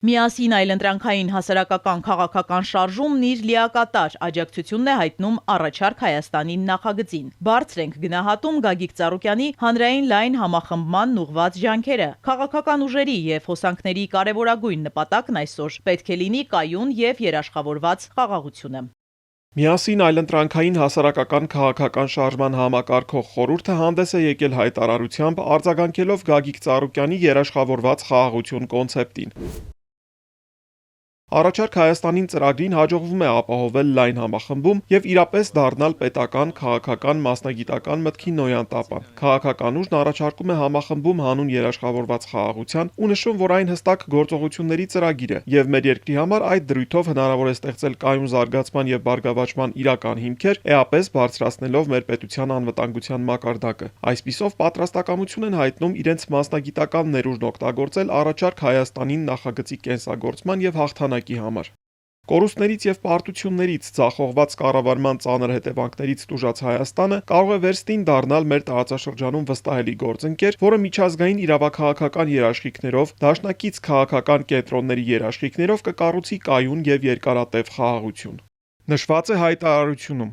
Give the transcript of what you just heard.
Միասին այլընտրանքային հասարակական քաղաքական շարժումն իր լիակատար աջակցությունն է հայտնում առաջարկ Հայաստանին նախագծին։ Բարձր ենք գնահատում Գագիկ Ծառուկյանի հանրային լայն համախմբմանն ուղղված ջանքերը։ Քաղաքական ուժերի եւ հոսանքների կարևորագույն նպատակն այսօր պետք է լինի կայուն եւ երաշխավորված խաղաղությունը։ Միասին այլընտրանքային հասարակական քաղաքական շարժման համակարգող խորհուրդը հանդես է եկել հայտարարությամբ արձագանքելով Գագիկ Ծառուկյանի երաշխավորված խաղաղություն կոնցեպտին։ Առաջարկ Հայաստանին ծրագրին հաջողվում է ապահովել լայն համախմբում եւ իրապես դառնալ պետական, քաղաքական, մասնագիտական մտքի նոյան տապան։ Քաղաքական ուժն առաջարկում է համախմբում հանուն երաշխավորված խաղաղության ու նշում, որ այն հստակ գործողությունների ծրագիր է եւ մեր երկրի համար այդ դրույթով հնարավոր է ստեղծել կայուն զարգացման եւ բարգավաճման իրական հիմքեր, էապես բարձրացնելով մեր պետության անվտանգության մակարդակը։ Այսպիսով պատրաստակամություն են հայտնում իրենց մասնագիտական ներուժն օգտագործել առաջարկ Հայաստանին նախագծի կենսագործման եւ հաղթանակի համար։ Կորուստներից եւ պարտություններից ձախողված կառավարման ծանր հետևանքներից տուժած Հայաստանը կարող է վերստին դառնալ մեր տարածաշրջանում վստահելի գործընկեր, որը միջազգային իրավաքաղաքական երաշխիքներով, դաշնակից քաղաքական կենտրոնների երաշխիքներով կկառուցի կայուն եւ երկարատև խաղաղություն։ Նշված է հայտարարությունում։